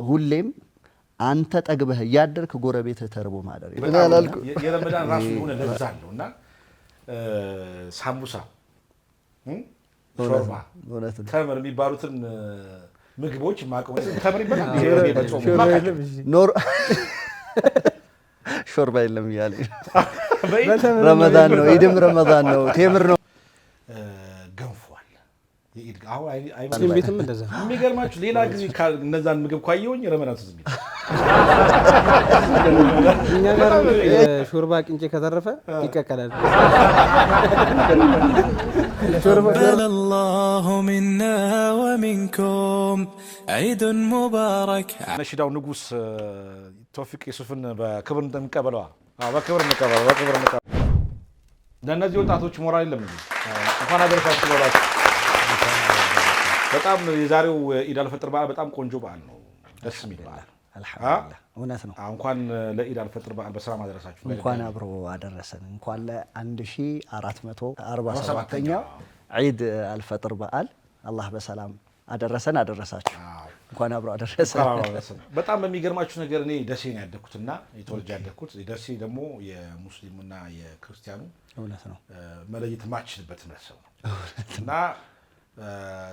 ሁሌም አንተ ጠግበህ ያደርክ ጎረቤት ተርቦ ማደር የረመዳን ራሱ የሆነ ለዛ አለውና ሳምቡሳ ሾርባ ተምር የሚባሉትን ምግቦች ማቀው ተምር ይባላል ኖር ሾርባ የለም ያለ ረመዳን ነው ኢድም ረመዳን ነው ቴምር ነው ገንፏል የኢድ አሁን አይመስልም ቤትም እንደዛ የሚገርማችሁ ሌላ ጊዜ እነዛን ምግብ ካየሁኝ ረመዳን ትዝ የሚል እኛ ጋር ሾርባ ቅንጬ ከተረፈ ይቀቀላል الله منا ومنكم عيد مبارك ነሽዳው ንጉስ ቶፊቅ ዩሱፍን በክብር እንደምንቀበለው በክብር እንቀበለው ለእነዚህ ወጣቶች ሞራል የለም እንዴ እንኳን አደረሳችሁ በላችሁ በጣም የዛሬው ኢድ አልፈጥር በዓል በጣም ቆንጆ በዓል ነው ደስ የሚል በዓል አልሐምዱሊላህ እውነት ነው እንኳን ለኢድ አልፈጥር በዓል በሰላም አደረሳችሁ እንኳን አብሮ አደረሰን እንኳን ለ1447ኛው ኢድ አልፈጥር በዓል አላህ በሰላም አደረሰን አደረሳችሁ እንኳን አብሮ አደረሰን በጣም በሚገርማችሁ ነገር እኔ ደሴ ነው ያደኩትና የተወልጄ ያደኩት ደሴ ደግሞ የሙስሊሙና የክርስቲያኑ እውነት ነው መለየት ማችልበት ነው እና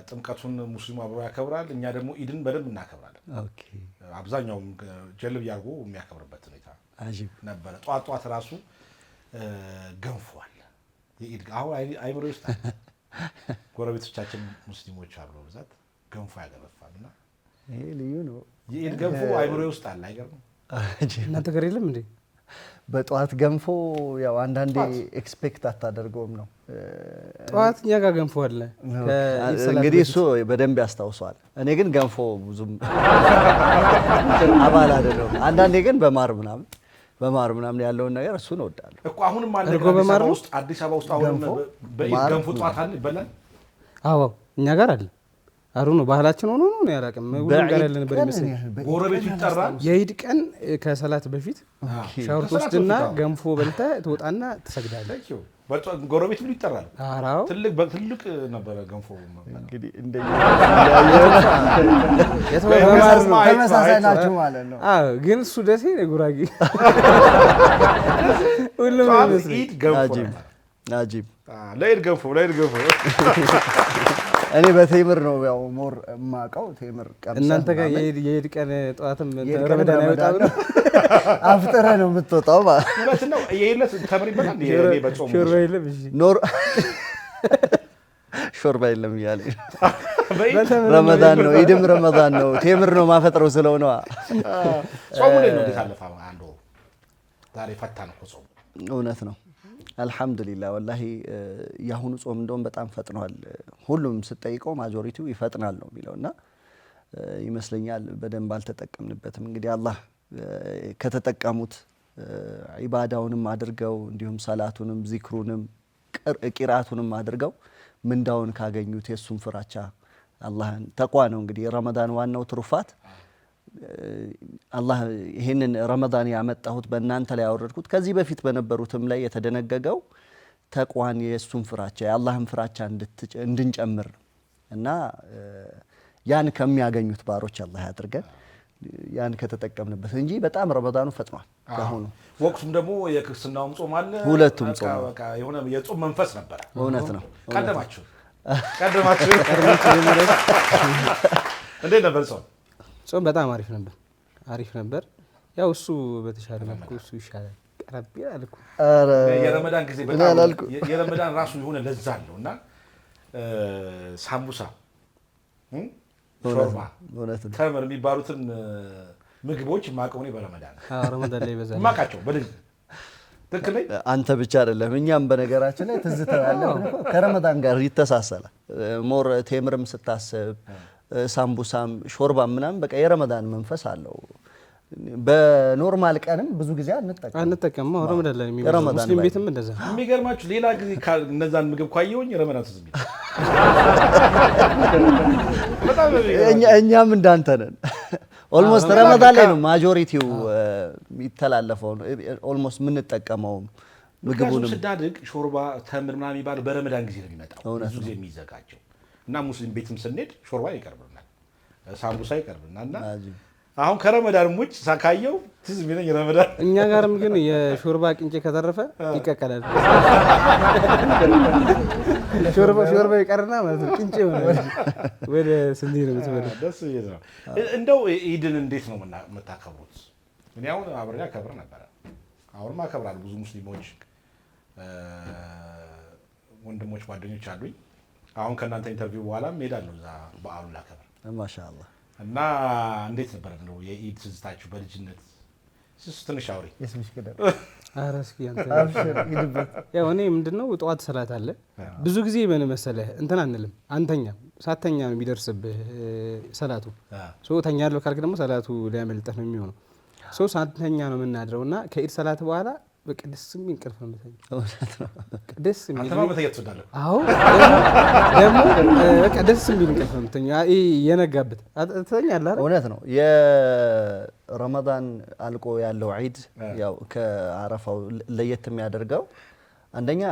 ጥምቀቱን ሙስሊሙ አብሮ ያከብራል እኛ ደግሞ ኢድን በደንብ እናከብራለን ኦኬ አብዛኛው ጀልብ ያርጉ የሚያከብርበት ሁኔታ አጂብ ነበር ጧት ራሱ ገንፏል የኢድ አሁን አይምሮ ውስጥ ጎረቤቶቻችን ሙስሊሞች አሉ በብዛት ገንፎ ያገረፋልና ይሄ ልዩ ነው የኢድ ገንፎ አይምሮ ውስጥ አለ አይገርም እናንተ ጋር የለም እንዴ በጧት ገንፎ ያው አንዳንዴ ኤክስፔክት አታደርገውም ነው ጧት እኛ ጋር ገንፎ አለ እንግዲህ እሱ በደንብ ያስታውሳል እኔ ግን ገንፎ ብዙም አባል አይደለም አንዳንዴ ግን በማር ምናምን ያለውን ነገር እሱን እወዳለሁ እኮ አሁንም አለ አዲስ አበባ ውስጥ አሁንም በኢድ ገንፎ ጧት አለ ይበላል አዎ እኛ ጋር አለ አሩ ነው ባህላችን ሆኖ ነው ያላቀም ሁሉም ጋር ያለ ነበር ይመስል ጎረቤቱ ይጠራል የኢድ ቀን ከሰላት በፊት ሻወር ትወስድና ገንፎ በልተ ትወጣና ትሰግዳለህ ጎረቤት ሁሉ ይጠራል አራው ትልቅ ነበር ገንፎ እንግዲህ ተመሳሳይ ናችሁ ማለት ነው አዎ ግን እሱ ደሴ ጉራጌ ሁሉም ኢድ ገንፎ ናጂብ ለኢድ ገንፎ እኔ በቴምር ነው ያው ሞር ማቀው ቴምር ቀምሰ እናንተ ጋር የኢድ ቀን ጧትም ረመዳን አይወጣም ነው አፍጥረ ነው የምትወጣው ማለት ነው የኢለት ተምር ይበላል የኔ በጾም ሾርባ የለም እሺ ኖር ሾርባ የለም ያለ ረመዳን ነው ኢድም ረመዳን ነው ቴምር ነው ማፈጥረው ስለሆነ ጾሙ ላይ ነው ታለፋ አንዱ ዛሬ ፈታን እኮ ጾሙ እውነት ነው አልহামዱሊላህ ወላሂ ያሁኑ ጾም እንደውም በጣም ፈጥኗል ሁሉም ስጠይቀው ማጆሪቲው ይፈጥናል ነው የሚለውና ይመስለኛል በደንብ አልተጠቀምንበትም እንግዲህ አላህ ከተጠቀሙት ኢባዳውንም አድርገው እንዲሁም ሰላቱንም ዚክሩንም ቂራአቱንም አድርገው ምንዳውን ካገኙት የሱን ፍራቻ አላህን ተቋ ነው እንግዲህ ረመዳን ዋናው ትሩፋት አላህ ይሄንን ረመዳን ያመጣሁት በእናንተ ላይ ያወረድኩት ከዚህ በፊት በነበሩትም ላይ የተደነገገው ተቋን የሱን ፍራቻ የአላህን ፍራቻ እንድንጨምር እና ያን ከሚያገኙት ባሮች አላህ ያድርገን ያን ከተጠቀምንበት እንጂ በጣም ረመዳኑ ፈጥኗል ካሁኑ ወቅቱም ደግሞ የክርስትናውም ጾም አለ ሁለቱም ጾም በቃ የሆነ የጾም መንፈስ ነበር እውነት ነው ቀደማችሁ እንዴ ነበር ጾም በጣም አሪፍ ነበር ያው እሱ በተሻለ መልኩ እሱ ይሻላል ቀረብ ይላል እኮ አረ የረመዳን ጊዜ በጣም የረመዳን ራሱ የሆነ ለዛ አለውና ሳምቡሳ ሾርባ ተምር የሚባሉትን ምግቦች ማቀው ነው በረመዳን ረመዳን ላይ በዛ ማቃቸው በደግ ትክክል አንተ ብቻ አይደለም እኛም በነገራችን ላይ ትዝታ ያለን ከረመዳን ጋር ይተሳሰላል ሞር ቴምርም ስታስብ ሳምቡሳም ሾርባም ምናምን በቃ የረመዳን መንፈስ አለው በኖርማል ቀንም ብዙ ጊዜ አንጠቀምም ረመዳን ላይ የሚበዛው ሙስሊም ቤትም እንደዛ የሚገርማችሁ ሌላ ጊዜ እነዛን ምግብ ካየሁኝ ረመዳን ትዝ የሚል እኛም እንዳንተ ነን ኦልሞስት ረመዳን ላይ ነው ማጆሪቲው የሚተላለፈው ኦልሞስት የምንጠቀመው ምግቡንም ስዳድግ ሾርባ ተምር ምናምን የሚባል በረመዳን ጊዜ ነው የሚመጣው ብዙ ጊዜ የሚዘጋጀው እና ሙስሊም ቤትም ስንሄድ ሾርባ ይቀርብልናል ሳምቡሳ ይቀርብና እና አሁን ከረመዳን ውጭ ሳካየው ትዝ ቢለኝ ረመዳን እኛ ጋርም ግን የሾርባ ቅንጬ ከተረፈ ይቀቀላል። ሾርባ ይቀርና ማለት ነው ቅንጬ ሆነ ወደ ስንዴ ነው የምትበላው። ደስ ይላል። እንደው ኢድን እንዴት ነው የምታከብሩት? እኔ አሁን አብሬ አከብር ነበረ፣ አሁንም አከብራለሁ። ብዙ ሙስሊሞች ወንድሞች ጓደኞች አሉኝ። አሁን ከእናንተ ኢንተርቪው በኋላ እሄዳለሁ እዛ በዓሉን ላከብር። ማሻአላህ። እና እንዴት ነበር ነው የኢድ ትዝታችሁ በልጅነት? ትንሽ አውሪ። ኧረ እስኪ አንተ ያው እኔ ምንድነው ጠዋት ሰላት አለ ብዙ ጊዜ ምን መሰለህ እንትን አንልም፣ አንተኛም። ሳተኛ ነው የሚደርስብህ ሰላቱ። ተኛለሁ ካልክ ደግሞ ሰላቱ ሊያመልጥህ ነው የሚሆነው። ሳተኛ ነው የምናድረው እና ከኢድ ሰላት በኋላ በቃ ደስ የሚል እንቅልፍ ነው የምተኛው። ደስ የሚል አዎ፣ ደግሞ በቃ ደስ የሚል እንቅልፍ ነው የምተኛው። የነጋበት ትተኛለህ አይደል? እውነት ነው። የረመዳን አልቆ ያለው ዒድ ያው ከአረፋው ለየት የሚያደርገው አንደኛ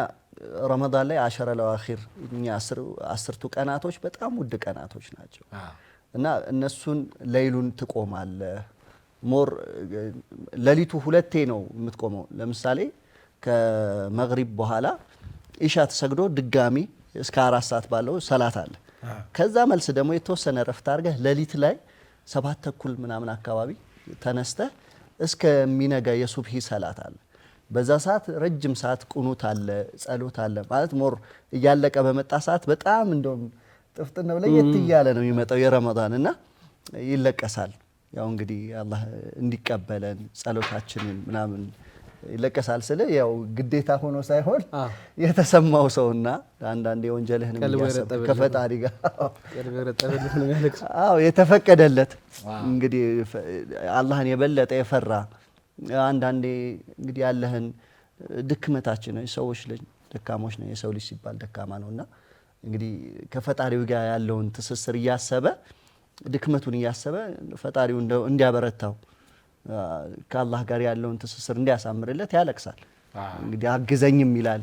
ረመዳን ላይ አሸረል አዋኺር እኛ አስርቱ ቀናቶች በጣም ውድ ቀናቶች ናቸው እና እነሱን ለይሉን ትቆማለህ። ሞር ሌሊቱ ሁለቴ ነው የምትቆመው። ለምሳሌ ከመግሪብ በኋላ ኢሻ ተሰግዶ ድጋሚ እስከ 4 ሰዓት ባለው ሰላት አለ። ከዛ መልስ ደግሞ የተወሰነ ረፍት አድርገህ ሌሊት ላይ 7 ተኩል ምናምን አካባቢ ተነስተህ እስከሚነጋ የሱብሂ ሰላት አለ። በዛ ሰዓት ረጅም ሰዓት ቁኑት አለ፣ ጸሎት አለ። ማለት ሞር እያለቀ በመጣ ሰዓት በጣም እንደውም ጥፍጥና ለየት እያለ ነው የሚመጣው የረመዳን እና ይለቀሳል። ያው እንግዲህ አላህ እንዲቀበለን ጸሎታችንን ምናምን ይለቀሳል ስለ ያው ግዴታ ሆኖ ሳይሆን የተሰማው ሰውና አንዳንዴ ወንጀልህን የሚያሰብ ከፈጣሪ ጋር አዎ የተፈቀደለት እንግዲህ አላህን የበለጠ የፈራ አንዳንዴ እንግዲህ ያለህን ድክመታችን ነው። ሰዎች ልጅ ደካሞች ነው። የሰው ልጅ ሲባል ደካማ ነውና እንግዲህ ከፈጣሪው ጋር ያለውን ትስስር እያሰበ ድክመቱን እያሰበ ፈጣሪው እንዲያበረታው ከአላህ ጋር ያለውን ትስስር እንዲያሳምርለት ያለቅሳል። እንግዲህ አግዘኝም ይላል።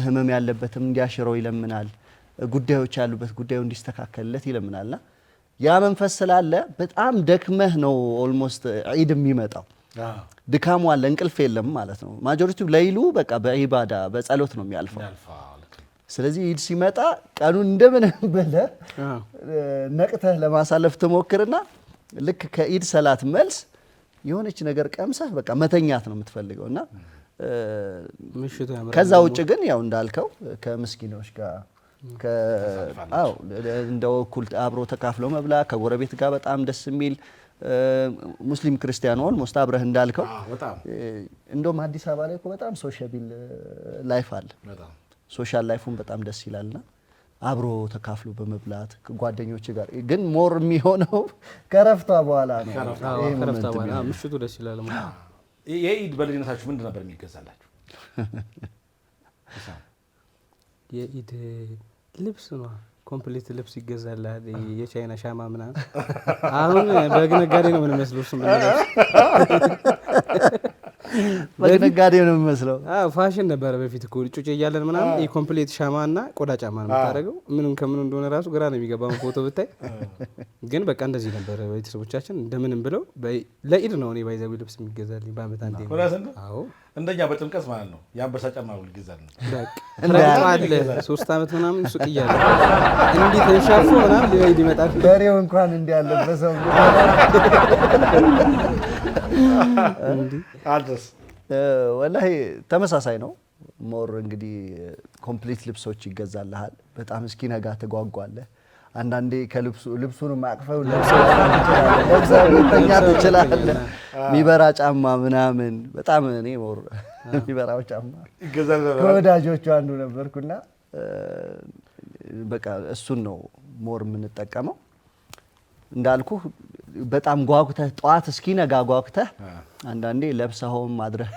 ህመም ያለበትም እንዲያሽረው ይለምናል። ጉዳዮች ያሉበት ጉዳዩ እንዲስተካከልለት ይለምናልና ያ መንፈስ ስላለ በጣም ደክመህ ነው ኦልሞስት ዒድ የሚመጣው። ድካሙ አለ፣ እንቅልፍ የለም ማለት ነው። ማጆሪቲው ለይሉ በቃ በዒባዳ በጸሎት ነው የሚያልፈው። ስለዚህ ኢድ ሲመጣ ቀኑን እንደምን ብለህ ነቅተህ ለማሳለፍ ትሞክርና ልክ ከኢድ ሰላት መልስ የሆነች ነገር ቀምሰህ በቃ መተኛት ነው የምትፈልገውና ከዛ ውጭ ግን ያው እንዳልከው ከምስኪኖች ጋር እንደው እኩል አብሮ ተካፍሎ መብላ ከጎረቤት ጋር በጣም ደስ የሚል ሙስሊም ክርስቲያን ኦልሞስት አብረህ እንዳልከው እንደውም አዲስ አበባ ላይ እኮ በጣም ሶሻብል ላይፍ አለ። ሶሻል ላይፉን በጣም ደስ ይላልና አብሮ ተካፍሎ በመብላት ጓደኞች ጋር ግን ሞር የሚሆነው ከረፍቷ በኋላ ነው። ከረፍቷ በኋላ ምሽቱ ደስ ይላል። የኢድ በልጅነታችሁ ምንድን ነበር የሚገዛላችሁ? የኢድ ልብስ ነው። ኮምፕሊት ልብስ ይገዛላል። የቻይና ሻማ ምናምን። አሁን በግ ነጋዴ ነው ምን መስለው እሱም በነጋዴ ነው የሚመስለው። ፋሽን ነበረ በፊት እኮ ጩጬ እያለን ምናምን የኮምፕሊት ሻማና ቆዳ ጫማ ነው የምታደርገው። ምንም ከምኑ እንደሆነ ራሱ ግራ ነው የሚገባው ፎቶ ብታይ። ግን በቃ እንደዚህ ነበረ ቤተሰቦቻችን እንደምንም ብለው ለኢድ ነው እኔ ባይዘው ልብስ የሚገዛልኝ በአመት አንዴ ነው። አዎ እንደኛ በጥምቀት ማለት ነው። የአንበሳ ጫማ ሁሉ ይገዛል ነው አለ 3 አመት ምናምን ሱቅ እያለ እንዲህ ተንሻፎ ምናምን ለኢድ ይመጣል። በሬው እንኳን እንዲህ ያለበሰው አድረስ ወላሂ ተመሳሳይ ነው። ሞር እንግዲህ ኮምፕሊት ልብሶች ይገዛልሃል። በጣም እስኪነጋ ትጓጓለህ። አንዳንዴ ልብሱን አቅፈው ለብሰህ ትችላለህ። የሚበራ ጫማ ምናምን በጣም እኔ ሞር የሚበራው ጫማ ከወዳጆቹ አንዱ ነበርኩና በቃ እሱን ነው ሞር የምንጠቀመው። እንዳልኩ በጣም ጓጉተህ ጠዋት እስኪነጋ ጓጉተህ አንዳንዴ ለብሰኸውም ማድረህ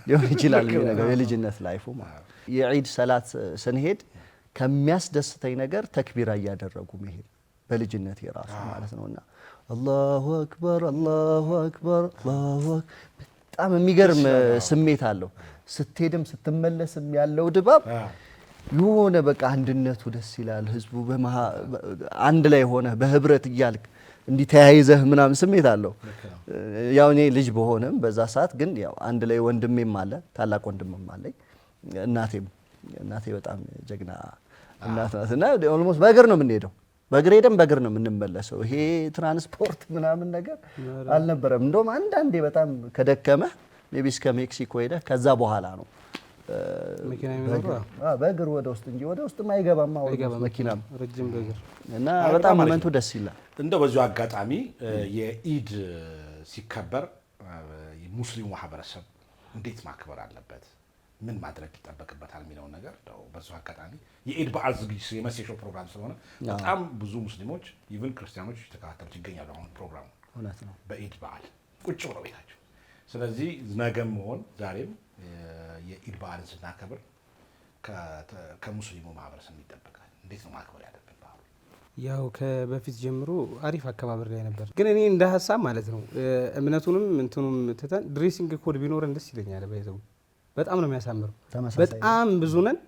ሊሆን ይችላል። ነገር የልጅነት ላይፉ ማለት የዒድ ሰላት ስንሄድ ከሚያስደስተኝ ነገር ተክቢራ እያደረጉ መሄድ በልጅነት የራሱ ማለት ነውና አላሁ አክበር አላሁ አክበር አላሁ በጣም የሚገርም ስሜት አለው። ስትሄድም ስትመለስም ያለው ድባብ የሆነ በቃ አንድነቱ ደስ ይላል። ህዝቡ አንድ ላይ ሆነ በህብረት እያልክ እንዲህ ተያይዘህ ምናምን ስሜት አለው። ያው እኔ ልጅ በሆነም በዛ ሰዓት ግን ያው አንድ ላይ ወንድሜም አለ ታላቅ ወንድምም አለኝ እናቴ በጣም ጀግና እናት ናት እና ኦልሞስት በእግር ነው የምንሄደው በእግር ሄደን በእግር ነው የምንመለሰው። ይሄ ትራንስፖርት ምናምን ነገር አልነበረም። እንደውም አንዳንዴ በጣም ከደከመ ሜቢ እስከ ሜክሲኮ ሄደ ከዛ በኋላ ነው መኪና የሚኖረው በእግር ወደ ውስጥ እንጂ ወደ ውስጥ አይገባም መኪናም ረጅም በእግር እና በጣም ሞመንቱ ደስ ይላል። እንደው በዚሁ አጋጣሚ የኢድ ሲከበር ሙስሊሙ ማህበረሰብ እንዴት ማክበር አለበት ምን ማድረግ ይጠበቅበታል የሚለውን ነገር እንደው በዚሁ አጋጣሚ የኢድ በዓል ዝግጅት የመሴሾ ፕሮግራም ስለሆነ በጣም ብዙ ሙስሊሞች ኢቭን ክርስቲያኖች ተከታተሉት ይገኛሉ። አሁን ፕሮግራሙ እውነት ነው በኢድ በዓል ቁጭ ብለው ቤታቸው። ስለዚህ ነገም መሆን ዛሬም የኢድ በዓልን ስናከብር ከሙስሊሙ ማህበረሰብ ይጠበቃል። እንዴት ነው ማክበር ያለብን በዓሉ? ያው ከበፊት ጀምሮ አሪፍ አከባበር ላይ ነበር። ግን እኔ እንደ ሀሳብ ማለት ነው እምነቱንም እንትኑም ትተን ድሬሲንግ ኮድ ቢኖረን ደስ ይለኛል። ባይዘው በጣም ነው የሚያሳምረው። በጣም ብዙ ነን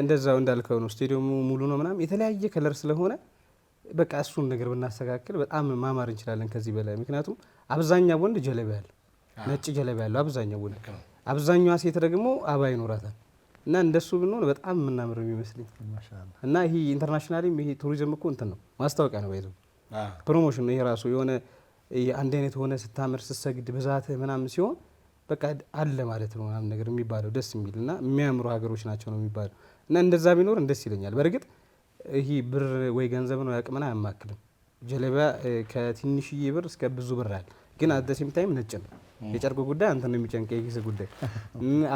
እንደዛው እንዳልከው ነው ስቴዲየሙ ሙሉ ነው ምናምን የተለያየ ከለር ስለሆነ በቃ እሱን ነገር ብናስተካክል በጣም ማማር እንችላለን ከዚህ በላይ። ምክንያቱም አብዛኛው ወንድ ጀለቢያ ያለው ነጭ ጀለቢያ ያለው አብዛኛው ወንድ አብዛኛዋ ሴት ደግሞ አባ ይኖራታል እና እንደሱ ብንሆን በጣም የምናምር የሚመስለኝ እና ይሄ ኢንተርናሽናሊም ይሄ ቱሪዝም እኮ እንትን ነው ማስታወቂያ ነው ባይዘው ፕሮሞሽን ነው ይሄ ራሱ የሆነ አንድ አይነት ሆነ ስታምር ስትሰግድ ብዛት ምናምን ሲሆን በቃ አለ ማለት ነው ምናምን ነገር የሚባለው ደስ የሚል እና የሚያምሩ ሀገሮች ናቸው ነው የሚባለው እና እንደዛ ቢኖር ደስ ይለኛል። በእርግጥ ይሄ ብር ወይ ገንዘብ ነው ያቅምና አያማክልም። ጀለቢያ ከትንሽዬ ብር እስከ ብዙ ብር አለ። ግን አት ዘ ሴም ታይም ነጭ ነው። የጨርቁ ጉዳይ አንተ ነው የሚጨንቀው የኪስ ጉዳይ።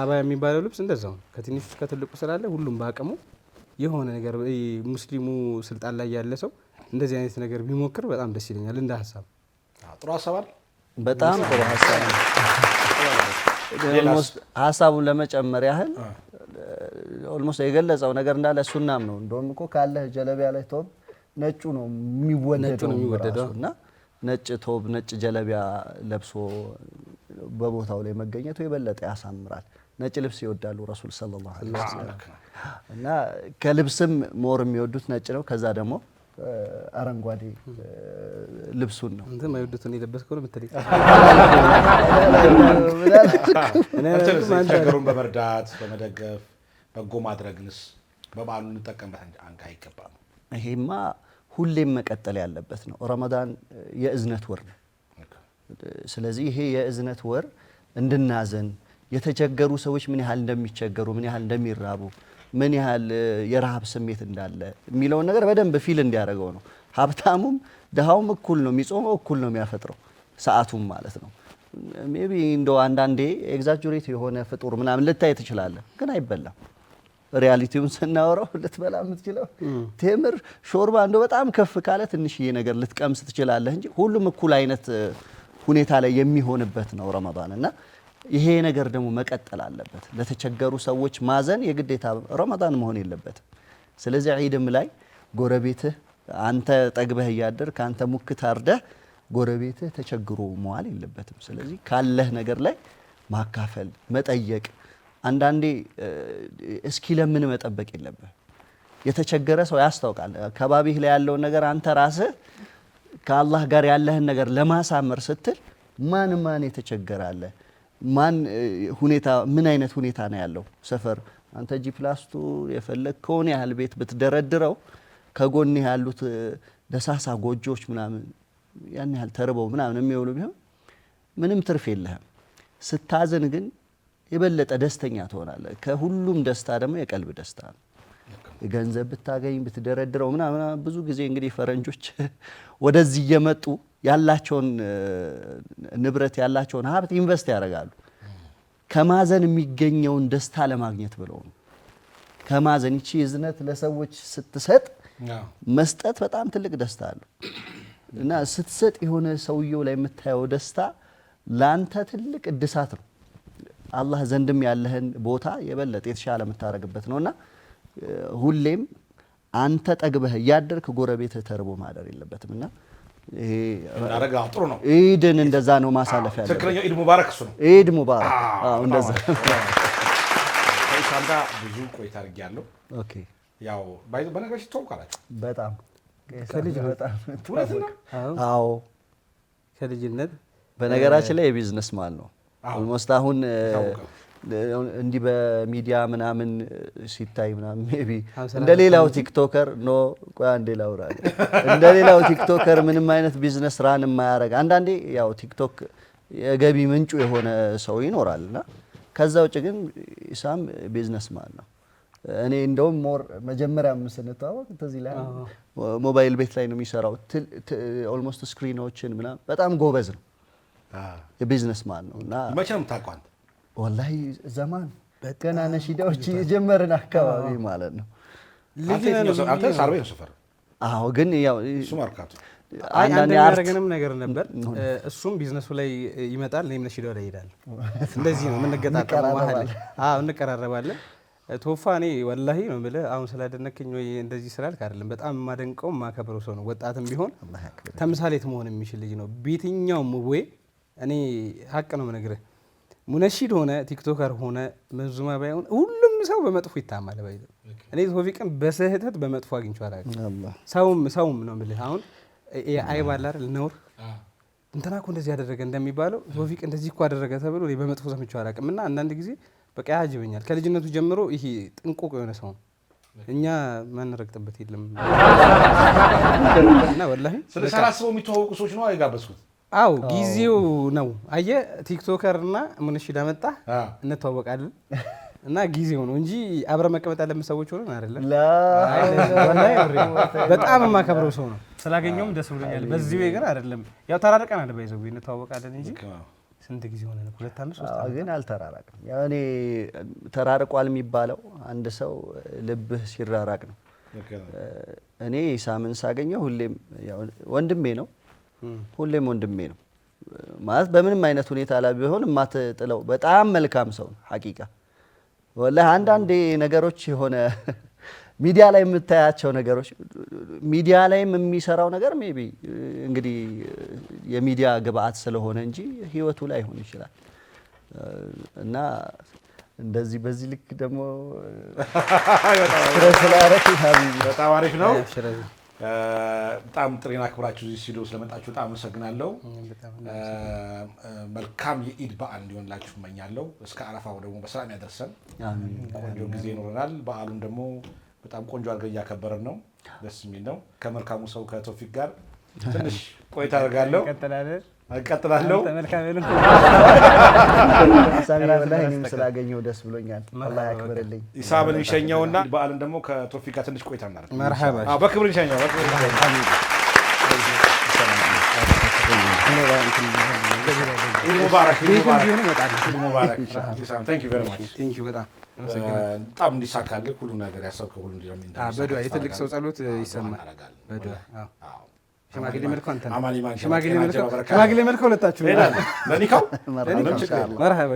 አባያ የሚባለው ልብስ እንደዛው ነው። ከትንሹ እስከ ትልቁ ስላለ ሁሉም በአቅሙ የሆነ ነገር ሙስሊሙ ስልጣን ላይ ያለ ሰው እንደዚህ አይነት ነገር ቢሞክር በጣም ደስ ይለኛል እንደ ሀሳብ። ጥሩ ሀሳብ አይደል? በጣም ጥሩ ሀሳብ ነው። ኦልሞስት ሀሳቡን ለመጨመር ያህል ኦልሞስት የገለጸው ነገር እንዳለ ሱናም ነው። እንደውም እኮ ካለ ጀለቢያ ላይ ቶብ ነጩ ነው የሚወደደው እና ነጭ ቶብ ነጭ ጀለቢያ ለብሶ በቦታው ላይ መገኘቱ የበለጠ ያሳምራል። ነጭ ልብስ ይወዳሉ ረሱል ሰለላሁ ዐለይሂ ወሰለም እና ከልብስም ሞር የሚወዱት ነጭ ነው። ከዛ ደግሞ አረንጓዴ ልብሱን ነው እንትን ማይወዱት ነው የለበስከው ነው የምትለኝ። ቸገሩን በመርዳት በመደገፍ በጎ ማድረግንስ በበዓሉ እንጠቀምበት አንካ አይገባም። ይሄማ ሁሌም መቀጠል ያለበት ነው። ረመዳን የእዝነት ወር ነው። ስለዚህ ይሄ የእዝነት ወር እንድናዘን የተቸገሩ ሰዎች ምን ያህል እንደሚቸገሩ ምን ያህል እንደሚራቡ ምን ያህል የረሃብ ስሜት እንዳለ የሚለውን ነገር በደንብ ፊል እንዲያደርገው ነው። ሀብታሙም ድሃውም እኩል ነው የሚጾመው እኩል ነው የሚያፈጥረው ሰዓቱም ማለት ነው። ሜቢ እንደው አንዳንዴ ኤግዛጁሬት የሆነ ፍጡር ምናምን ልታይ ትችላለህ፣ ግን አይበላም። ሪያሊቲውን ስናወራው ልትበላ የምትችለው ቴምር ሾርባ እንደው በጣም ከፍ ካለ ትንሽዬ ነገር ልትቀምስ ትችላለህ እንጂ ሁሉም እኩል አይነት ሁኔታ ላይ የሚሆንበት ነው ረመዳን እና ይሄ ነገር ደግሞ መቀጠል አለበት። ለተቸገሩ ሰዎች ማዘን የግዴታ ረመዳን መሆን የለበትም። ስለዚህ ዒድም ላይ ጎረቤትህ አንተ ጠግበህ እያደር ካንተ ሙክት አርደህ ጎረቤትህ ተቸግሮ መዋል የለበትም። ስለዚህ ካለህ ነገር ላይ ማካፈል መጠየቅ፣ አንዳንዴ እስኪ ለምን መጠበቅ የለብህ። የተቸገረ ሰው ያስታውቃል። ከባቢህ ላይ ያለውን ነገር አንተ ራስህ ከአላህ ጋር ያለህን ነገር ለማሳመር ስትል ማን የተቸገረ አለ ማን ሁኔታ ምን አይነት ሁኔታ ነው ያለው ሰፈር አንተ ጂፕላስቱ የፈለከውን ያህል ቤት ብትደረድረው ከጎን ያሉት ደሳሳ ጎጆች ምናምን ያን ያህል ተርበው ምናምን የሚውሉ ቢሆን ምንም ትርፍ የለህም። ስታዘን ግን የበለጠ ደስተኛ ትሆናለህ። ከሁሉም ደስታ ደግሞ የቀልብ ደስታ ነው። ገንዘብ ብታገኝ ብትደረድረው ምናምን ብዙ ጊዜ እንግዲህ ፈረንጆች ወደዚህ እየመጡ ያላቸውን ንብረት ያላቸውን ሀብት ኢንቨስት ያደርጋሉ። ከማዘን የሚገኘውን ደስታ ለማግኘት ብለው ነው። ከማዘን ይቺ እዝነት ለሰዎች ስትሰጥ መስጠት በጣም ትልቅ ደስታ አለው እና ስትሰጥ የሆነ ሰውየው ላይ የምታየው ደስታ ላንተ ትልቅ እድሳት ነው። አላህ ዘንድም ያለህን ቦታ የበለጠ የተሻለ የምታረግበት ነውና ሁሌም አንተ ጠግበህ እያደርክ ጎረቤትህ ተርቦ ማደር የለበትምና ይሄ አረጋው ጥሩ ነው። ኢድን እንደዛ ነው ማሳለፍ ያለበት። ትክክለኛው ኢድ ሙባረክ እሱ ነው። ኢድ ሙባረክ እንደዛ ከኢሳም ጋር ብዙ ቆይታ አድርጌያለሁ። ኦኬ ያው በነገራችን ተዋውቃላችሁ። በጣም ከልጅ በጣም እውነት ነው? አዎ ከልጅነት በነገራችን ላይ የቢዝነስ ማን ነው ኦልሞስት አሁን ይታወቃል። እንዲህ በሚዲያ ምናምን ሲታይ ምናምን ሜቢ እንደ ሌላው ቲክቶከር ቆይ አንዴ ላውራ እንደ ሌላው ቲክቶከር ምንም አይነት ቢዝነስ ራን የማያደርግ አንዳንዴ ያው ቲክቶክ የገቢ ምንጩ የሆነ ሰው ይኖራልና ከዛ ውጭ ግን ኢሳም ቢዝነስ ማን ነው። እኔ እንደውም ሞር መጀመሪያም ስንተዋወቅ ተዚህ ላይ ሞባይል ቤት ላይ ነው የሚሰራው ኦልሞስት ስክሪኖችን ምናምን በጣም ጎበዝ ነው የቢዝነስ ማን ነው። እና መቼ ነው የምታውቀው አንተ? ወላሂ ዘማን ገና ነሺዳዎች የጀመርን አካባቢ ማለት ነው። አንተ ሳርቤ ነው ሰፈር? አዎ ግን ያው እሱ ማርካቱ አንዳንድ ያደረገንም ነገር ነበር። እሱም ቢዝነሱ ላይ ይመጣል፣ እኔም ነሺዳው ላይ እሄዳለሁ። እንደዚህ ነው የምንገጣጠመው መሀል ላይ። አዎ እንቀራረባለን። ቶፋ እኔ ወላሂ ነው የምልህ አሁን ስላደነከኝ ወይ እንደዚህ ስላልክ አይደለም፣ በጣም የማደንቀው የማከብረው ሰው ነው። ወጣትም ቢሆን ተምሳሌት መሆን የሚችል ልጅ ነው በየትኛውም ወይ እኔ ሀቅ ነው የምነግርህ። ሙነሺድ ሆነ ቲክቶከር ሆነ መንዙማ ባይሆን ሁሉም ሰው በመጥፎ ይታማል። ባይዘ እኔ ቶፊቅን በስህተት በመጥፎ አግኝቼው አላውቅም። ሰውም ነው የምልህ አሁን አይብ አለ አይደል ነውር እንትና እኮ እንደዚህ ያደረገ እንደሚባለው ቶፊቅ እንደዚህ እኮ አደረገ ተብሎ እኔ በመጥፎ ሰምቼው አላውቅም። እና አንዳንድ ጊዜ በቃ ያጅበኛል። ከልጅነቱ ጀምሮ ይሄ ጥንቁቅ የሆነ ሰው ነው። እኛ ማንረግጥበት የለም። እና ወላሂ ሳላስበው የሚተዋወቁ ሰዎች ነው አይጋበዝኩት። አው ጊዜው ነው አየህ፣ ቲክቶከር እና ሙነሺድ አመጣ እንተዋወቃለን እና ጊዜው ነው እንጂ አብረ መቀመጥ ያለብን ሰዎች ሆነን አይደለም። በጣም የማከብረው ሰው ነው። ስላገኘውም ደስ ብሎኛል። በዚህ ወይ ግን አይደለም ያው ተራርቀናል፣ ባይዘው እንተዋወቃለን እንጂ ስንት ጊዜ ሆነ? 2 ዓመት 3 ዓመት ግን አልተራራቅም። ያው እኔ ተራርቋል የሚባለው አንድ ሰው ልብህ ሲራራቅ ነው። እኔ ኢሳምን ሳገኘው ሁሌም ያው ወንድሜ ነው፣ ሁሌም ወንድሜ ነው ማለት በምንም አይነት ሁኔታ ላይ ቢሆን የማትጥለው በጣም መልካም ሰው ነው። ሐቂቃ ወላሂ አንዳንዴ ነገሮች የሆነ ሚዲያ ላይ የምታያቸው ነገሮች ሚዲያ ላይም የሚሰራው ነገር ሜቢ እንግዲህ የሚዲያ ግብአት ስለሆነ እንጂ ህይወቱ ላይ ሆን ይችላል። እና እንደዚህ በዚህ ልክ ደግሞ በጣም አሪፍ ነው። በጣም ጥሪና ክብራችሁ እዚህ ስቱዲዮ ስለመጣችሁ በጣም አመሰግናለሁ። መልካም የኢድ በዓል እንዲሆንላችሁ እመኛለሁ። እስከ አረፋው ደግሞ በሰላም ያደርሰን። ቆንጆ ጊዜ ይኖረናል። በዓሉን ደግሞ በጣም ቆንጆ አድርገን እያከበረን ነው። ደስ የሚል ነው። ከመልካሙ ሰው ከቶፊቅ ጋር ትንሽ ቆይታ አደርጋለሁ። እቀጥላለሁ። እኔም ስላገኘሁ ደስ ብሎኛል። አላህ ያክብርልኝ። ኢሳምን እንሸኘውና በዓልን ደግሞ ከቶፊቅ ጋር ትንሽ ቆይታ እናደርግ። መርሐባ። በክብር እንሸኘው። በጣም እንዲሳካልህ ሁሉ ነገር ያሰብከው ሁሉ በዱዓ የትልቅ ሰው ጸሎት ይሰማል። በዱዓ ሽማግሌ መልከው አንተ ሽማግሌ መልከው ሁለታችሁ ለኒካው መርሐባ